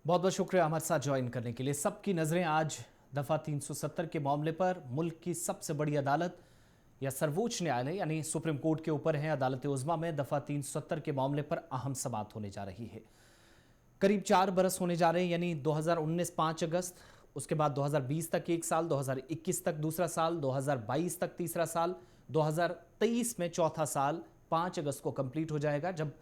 बहुत बहुत शुक्रिया हमारे साथ ज्वाइन करने के लिए। सबकी नज़रें आज दफ़ा 370 के मामले पर मुल्क की सबसे बड़ी अदालत या सर्वोच्च न्यायालय यानी सुप्रीम कोर्ट के ऊपर है। अदालत उज़्मा में दफ़ा 370 के मामले पर अहम समाअत होने जा रही है। करीब 4 बरस होने जा रहे हैं, यानी 2019 5 अगस्त, उसके बाद 2020 तक 1 साल, 2021 तक दूसरा साल, 2022 तक तीसरा साल, 2023 में चौथा साल 5 अगस्त को कंप्लीट हो जाएगा, जब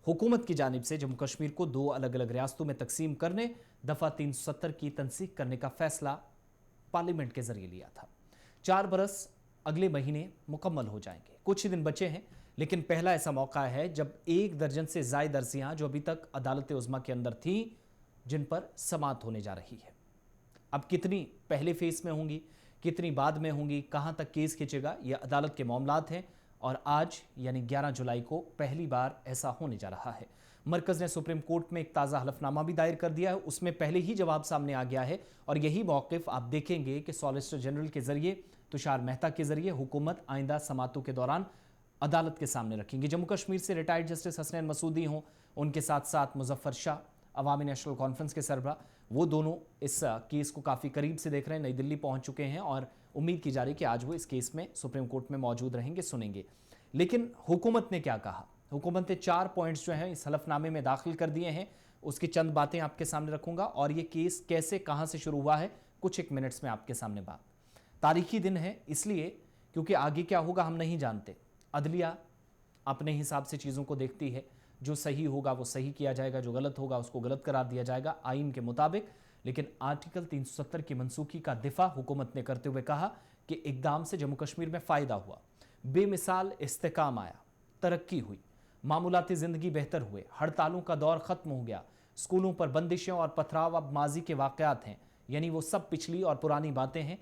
हुकूमत की जानिब से जम्मू कश्मीर को 2 अलग अलग रियासतों में तकसीम करने दफ़ा 370 की तनसीख करने का फैसला पार्लियामेंट के जरिए लिया था। 4 बरस अगले महीने मुकम्मल हो जाएंगे, कुछ ही दिन बचे हैं, लेकिन पहला ऐसा मौका है जब 1 दर्जन से ज़ायद अर्जियां जो अभी तक अदालत उज़्मा के अंदर थीं, जिन पर समाअत होने जा रही है। अब कितनी पहले फेज में होंगी, कितनी बाद में होंगी, कहां तक केस खींचेगा, यह अदालत के मामलात हैं और आज यानी 11 जुलाई को पहली बार ऐसा होने जा रहा है। मरकज़ ने सुप्रीम कोर्ट में एक ताज़ा हलफनामा भी दायर कर दिया है, उसमें पहले ही जवाब सामने आ गया है और यही मौक़िफ़ आप देखेंगे कि सॉलिसिटर जनरल के जरिए, तुषार मेहता के जरिए हुकूमत आइंदा समातों के दौरान अदालत के सामने रखेंगे। जम्मू कश्मीर से रिटायर्ड जस्टिस हसनैन मसूदी हों, उनके साथ साथ मुजफ्फर शाह, अवामी नेशनल कॉन्फ्रेंस के सरबराह, वो दोनों इस केस को काफ़ी करीब से देख रहे हैं, नई दिल्ली पहुंच चुके हैं और उम्मीद की जा रही है कि आज वो इस केस में सुप्रीम कोर्ट में मौजूद रहेंगे, सुनेंगे। लेकिन हुकूमत ने क्या कहा? हुकूमत ने 4 पॉइंट्स जो हैं इस हलफनामे में दाखिल कर दिए हैं, उसकी चंद बातें आपके सामने रखूंगा और ये केस कैसे कहां से शुरू हुआ है कुछ एक मिनट्स में आपके सामने बात। तारीखी दिन है इसलिए क्योंकि आगे क्या होगा हम नहीं जानते। अदलिया अपने हिसाब से चीज़ों को देखती है, जो सही होगा वो सही किया जाएगा, जो गलत होगा उसको गलत करार दिया जाएगा आइन के मुताबिक। लेकिन आर्टिकल 370 की मनसूखी का दिफा हुकूमत ने करते हुए कहा कि इकदाम से जम्मू कश्मीर में फ़ायदा हुआ, बेमिसाल इस्तेकाम आया, तरक्की हुई, मामूलाती ज़िंदगी बेहतर हुए, हड़तालों का दौर ख़त्म हो गया, स्कूलों पर बंदिशें और पथराव अब माजी के वाक़यात हैं, यानी वो सब पिछली और पुरानी बातें हैं।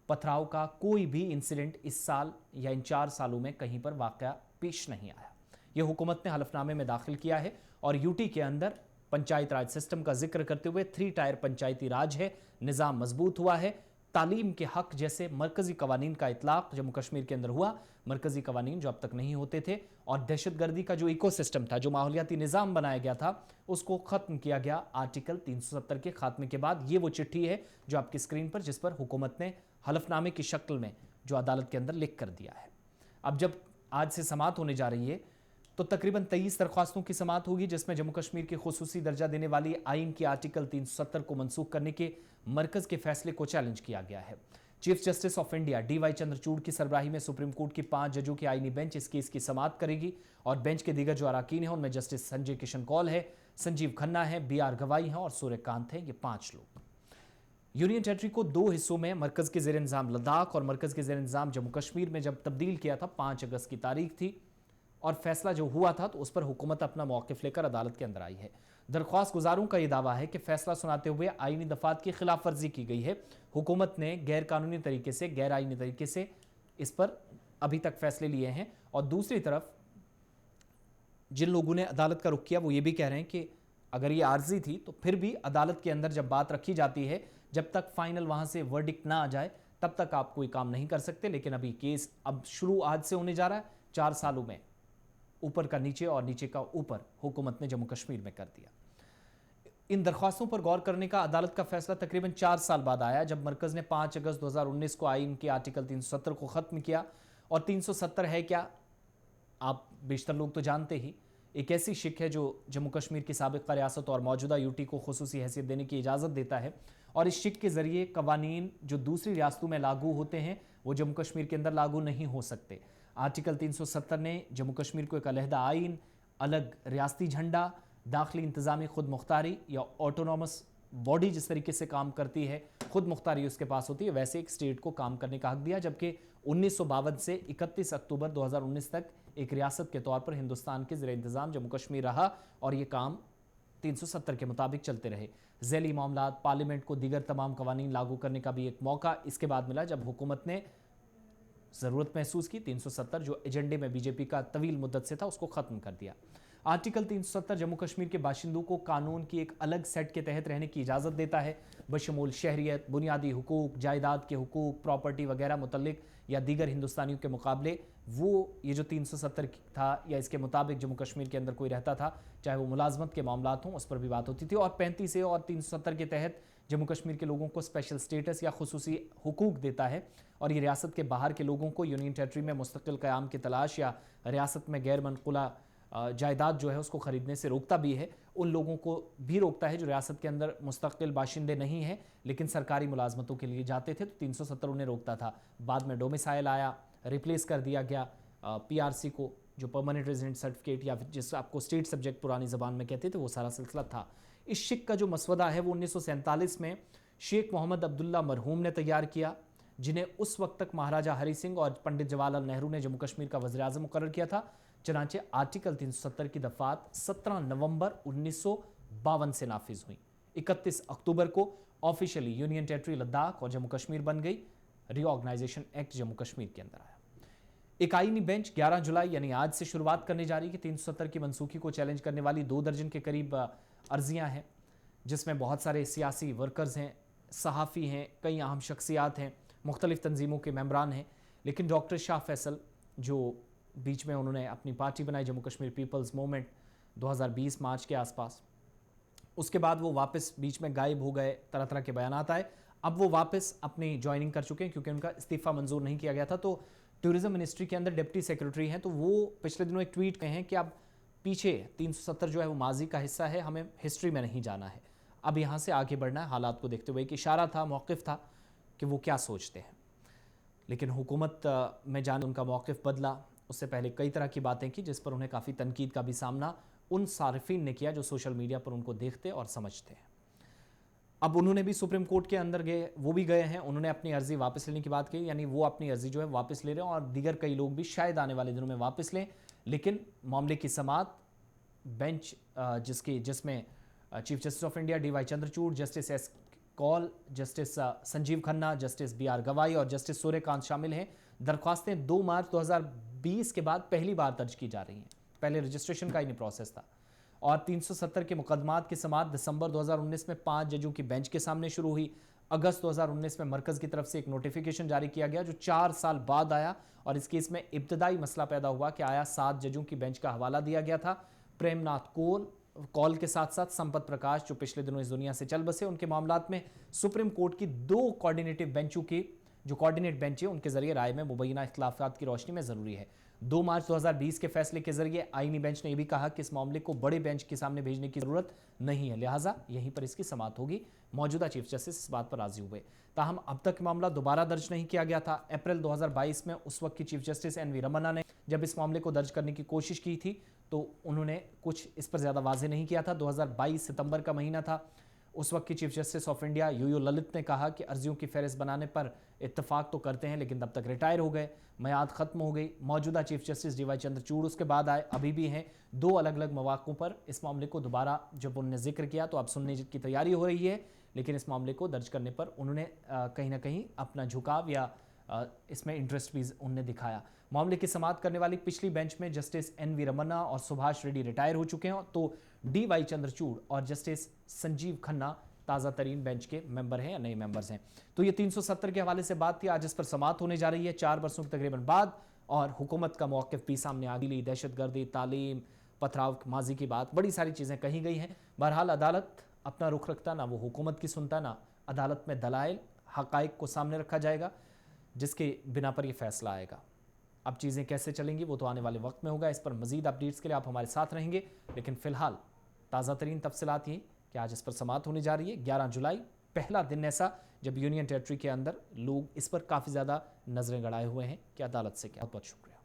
पथराव का कोई भी इंसिडेंट इस साल या इन 4 सालों में कहीं पर वाक़या पेश नहीं आया। यह हुकूमत ने हलफनामे में दाखिल किया है और यूटी के अंदर पंचायत राज सिस्टम का जिक्र करते हुए 3 टायर पंचायती राज है, निज़ाम मजबूत हुआ है, तालीम के हक जैसे मरकजी कवानीन का इतलाक जम्मू कश्मीर के अंदर हुआ, मरकजी कवानीन जो अब तक नहीं होते थे, और दहशतगर्दी का जो इकोसिस्टम था, जो माहौलियाती निज़ाम बनाया गया था, उसको ख़त्म किया गया आर्टिकल 370 के खात्मे के बाद। ये वो चिट्ठी है जो आपकी स्क्रीन पर, जिस पर हुकूमत ने हलफनामे की शक्ल में जो अदालत के अंदर लिख कर दिया है। अब जब आज से समाअत होने जा रही है तो तकरीबन 23 दरख्वास्तों की समाअत होगी, जिसमें जम्मू कश्मीर के खुसूसी दर्जा देने वाली आइन की आर्टिकल 370 को मनसूख करने के मरकज़ के फैसले को चैलेंज किया गया है। Chief justice of India DY Chandrachud की सरबराही में सुप्रीम कोर्ट की 5 जजों की आइनी बेंच इस केस की समाअत करेगी और बेंच के दीगर जो अराकीन हैं उनमें जस्टिस संजय किशन कौल है, संजीव खन्ना है, BR गवाई हैं और सूर्यकांत हैं। ये 5 लोग। यूनियन टेरिटरी को 2 हिस्सों में, मरकज़ के ज़ेर इंतज़ाम लद्दाख और मरकज़ के ज़ेर इंतज़ाम जम्मू कश्मीर में जब तब्दील किया था, 5 अगस्त की तारीख थी और फैसला जो हुआ था तो उस पर हुकूमत अपना मौक़िफ़ लेकर अदालत के अंदर आई है। दरख्वास्त गुजारों का यह दावा है कि फैसला सुनाते हुए आईनी दफ़ात की खिलाफ वर्जी की गई है। हुकूमत ने गैर कानूनी तरीके से, गैर आईनी तरीके से इस पर अभी तक फैसले लिए हैं और दूसरी तरफ जिन लोगों ने अदालत का रुख किया वो ये भी कह रहे हैं कि अगर ये आर्जी थी तो फिर भी अदालत के अंदर जब बात रखी जाती है, जब तक फाइनल वहां से वर्डिक्ट ना आ जाए तब तक आप कोई काम नहीं कर सकते। लेकिन अभी केस अब शुरू आज से होने जा रहा है। 4 सालों में ऊपर का नीचे और नीचे का ऊपर हुकूमत ने जम्मू कश्मीर में कर दिया। इन दरख्वास्तों पर गौर करने का अदालत का फैसला तकरीबन 4 साल बाद आया, जब मरकज़ ने 5 अगस्त 2019 को आइन के आर्टिकल 370 को ख़त्म किया। और 370 है क्या, आप बेशतर लोग तो जानते ही, एक ऐसी शिक है जो जम्मू कश्मीर की साबिक़ा रियासत और मौजूदा यूटी को खुसूसी हैसियत देने की इजाज़त देता है और इस शिक के ज़रिए कवानीन जो दूसरी रियासतों में लागू होते हैं वो जम्मू कश्मीर के अंदर लागू नहीं हो सकते। आर्टिकल 370 ने जम्मू कश्मीर को एक अलहदा आइन, अलग रियासती झंडा, दाखिली इंतज़ामी खुद मुख्तारी या ऑटोनॉमस बॉडी जिस तरीके से काम करती है, खुद मुख्तारी उसके पास होती है, वैसे एक स्टेट को काम करने का हक दिया। जबकि 1952 से 31 अक्टूबर 2019 तक एक रियासत के तौर पर हिंदुस्तान के ज़ेर इंतज़ाम जम्मू कश्मीर रहा और ये काम 370 के मुताबिक चलते रहे। झैली मामलात, पार्लियामेंट को दीगर तमाम कवानीन लागू करने का भी एक मौका इसके बाद मिला जब हुकूमत ने ज़रूरत महसूस की। 370 जो एजेंडे में बीजेपी का तवील मुद्दत से था उसको ख़त्म कर दिया। आर्टिकल 370 जम्मू कश्मीर के बाशिंदों को कानून की एक अलग सेट के तहत रहने की इजाज़त देता है, बशमूल शहरियत, बुनियादी हुकूक, जायदाद के हुकूक, प्रॉपर्टी वगैरह मुतल्लिक या दीगर हिंदुस्तानियों के मुकाबले वो ये जो 370 था या इसके मुताबिक जम्मू कश्मीर के अंदर कोई रहता था, चाहे वो मुलाजमत के मामलात हों, उस पर भी बात होती थी। और 35 ए और 370 के तहत जम्मू कश्मीर के लोगों को स्पेशल स्टेटस या खुसूसी हुकूक देता है और ये रियासत के बाहर के लोगों को यूनियन टेरिटरी में मुस्तकिल क़याम की तलाश या रियासत में गैर मनक़ुला जायदाद जो है उसको ख़रीदने से रोकता भी है। उन लोगों को भी रोकता है जो रियासत के अंदर मुस्तकिल बाशिंदे नहीं हैं लेकिन सरकारी मुलाजमतों के लिए जाते थे, तो 370 उन्हें रोकता था। बाद में डोमिसाइल आया, रिप्लेस कर दिया गया पीआरसी को, जो परमानेंट रेजिडेंट सर्टिफिकेट या जिस आपको स्टेट सब्जेक्ट पुरानी ज़बान में कहते थे, वो सारा सिलसिला था। इस शिक का जो मसवदा है वो 1947 में शेख मोहम्मद अब्दुल्ला मरहूम ने तैयार किया, जिन्हें उस वक्त तक महाराजा हरि सिंह और पंडित जवाहरलाल नेहरू ने जम्मू कश्मीर का वज़ीर आज़म मुकर्रर किया था। चनाचे आर्टिकल 370 की दफात 17 नवंबर 1952 से नाफिज हुई। 31 अक्टूबर को ऑफिशियली यूनियन टेरिटरी लद्दाख और जम्मू कश्मीर बन गई। रिऑर्गेनाइजेशन एक्ट जम्मू कश्मीर के अंदर आया। एक आईनी बेंच 11 जुलाई यानी आज से शुरुआत करने जा रही है। 370 की मनसूखी को चैलेंज करने वाली 2 दर्जन के करीब अर्जियां हैं, जिसमें बहुत सारे सियासी वर्कर्स हैं, सहाफ़ी हैं, कई अहम शख्सियात हैं, मुख्तलिफ तंजीमों के मेंबरान हैं। लेकिन डॉक्टर शाह फैसल, जो बीच में उन्होंने अपनी पार्टी बनाई जम्मू कश्मीर पीपल्स मूवमेंट 2020 मार्च के आसपास, उसके बाद वो वापस बीच में गायब हो गए, तरह तरह के बयानात आए। अब वो वापस अपनी ज्वाइनिंग कर चुके हैं क्योंकि उनका इस्तीफ़ा मंजूर नहीं किया गया था। तो टूरिज्म मिनिस्ट्री के अंदर डिप्टी सेक्रेटरी हैं, तो वो पिछले दिनों एक ट्वीट कहे हैं कि अब पीछे 370 जो है वो माजी का हिस्सा है, हमें हिस्ट्री में नहीं जाना है, अब यहाँ से आगे बढ़ना है हालात को देखते हुए। एक इशारा था, मौक़िफ़ था कि वो क्या सोचते हैं। लेकिन हुकूमत में जाने उनका मौक़िफ़ बदला। उससे पहले कई तरह की बातें की जिस पर उन्हें काफ़ी तनकीद का भी सामना उन सारिफीन ने किया जो सोशल मीडिया पर उनको देखते और समझते हैं। अब उन्होंने भी सुप्रीम कोर्ट के अंदर गए, वो भी गए हैं, उन्होंने अपनी अर्जी वापस लेने की बात कही, यानी वो अपनी अर्जी जो है वापस ले रहे हैं और दीगर कई लोग भी शायद आने वाले दिनों में वापस लें। लेकिन मामले की समाअत बेंच जिसमें chief justice of India DY Chandrachud, justice S Kaul, justice Sanjiv Khanna, justice BR Gavai और जस्टिस सूर्यकांत शामिल हैं। दरख्वास्तें 2 मार्च 2020 के बाद पहली बार दर्ज की जा रही हैं। पहले रजिस्ट्रेशन का ही नहीं प्रोसेस था। और 370 के मुकदमात की समाअत दिसंबर 2019 में 5 जजों की बेंच के सामने शुरू हुई। अगस्त 2019 में मरकज़ की तरफ से एक नोटिफिकेशन जारी किया गया जो 4 साल बाद आया और इस केस में इब्तदाई मसला पैदा हुआ कि आया 7 जजों की बेंच का हवाला दिया गया था। प्रेमनाथ कौल के साथ साथ संपत प्रकाश, जो पिछले दिनों इस दुनिया से चल बसे, उनके मामलात में सुप्रीम कोर्ट की 2 कोऑर्डिनेटिव बेंचों की जो कोऑर्डिनेट बेंच है उनके जरिए राय में मुबैना इख्तिलाफात की रोशनी में ज़रूरी है। 2 मार्च 2020 के फैसले के जरिए आईनी बेंच ने यह भी कहा कि इस मामले को बड़े बेंच के सामने भेजने की जरूरत नहीं है, लिहाजा यहीं पर इसकी समाअत होगी। मौजूदा चीफ जस्टिस इस बात पर राजी हुए। ताहम अब तक मामला दोबारा दर्ज नहीं किया गया था। अप्रैल 2022 में उस वक्त की चीफ जस्टिस NV रमन्ना ने जब इस मामले को दर्ज करने की कोशिश की थी तो उन्होंने कुछ इस पर ज़्यादा वाजे नहीं किया था। 2022 सितंबर का महीना था। उस वक्त की chief justice of India UU Lalit ने कहा कि अर्जियों की फहरिस्त बनाने पर इत्तफाक तो करते हैं लेकिन तब तक रिटायर हो गए, मियाद ख़त्म हो गई। मौजूदा चीफ जस्टिस DY चंद्रचूड़ उसके बाद आए, अभी भी हैं। 2 अलग अलग मौक़ों पर इस मामले को दोबारा जब उन्होंने जिक्र किया तो अब सुनने की तैयारी हो रही है, लेकिन इस मामले को दर्ज करने पर उन्होंने कहीं ना कहीं अपना झुकाव या इसमें इंटरेस्ट भी उन्होंने दिखाया। मामले की समाअत करने वाली पिछली बेंच में जस्टिस NV रमन्ना और सुभाष रेड्डी रिटायर हो चुके हैं, तो DY चंद्रचूड़ और जस्टिस संजीव खन्ना ताज़ा तरीन बेंच के मेंबर हैं या नए मेंबर्स हैं। तो ये 370 के हवाले से बात थी। आज इस पर समाअत होने जा रही है 4 बरसों के तकरीबन बाद, और हुकूमत का मौक़िफ़ भी सामने आ गई। दहशतगर्दी, तालीम, पथराव माजी की बात, बड़ी सारी चीज़ें कही गई हैं। बहरहाल अदालत अपना रुख रखता, ना वो हुकूमत की सुनता, ना अदालत में दलाइल हक़ाइक़ को सामने रखा जाएगा जिसके बिना पर यह फैसला आएगा। अब चीज़ें कैसे चलेंगी वो तो आने वाले वक्त में होगा। इस पर मज़ीद अपडेट्स के लिए आप हमारे साथ रहेंगे, लेकिन फ़िलहाल ताज़ा तरीन तफसीलात ये कि आज इस पर समाअत होने जा रही है। 11 जुलाई पहला दिन ऐसा जब यूनियन टेरिटरी के अंदर लोग इस पर काफ़ी ज़्यादा नज़रें गड़ाए हुए हैं कि अदालत से क्या। बहुत बहुत शुक्रिया।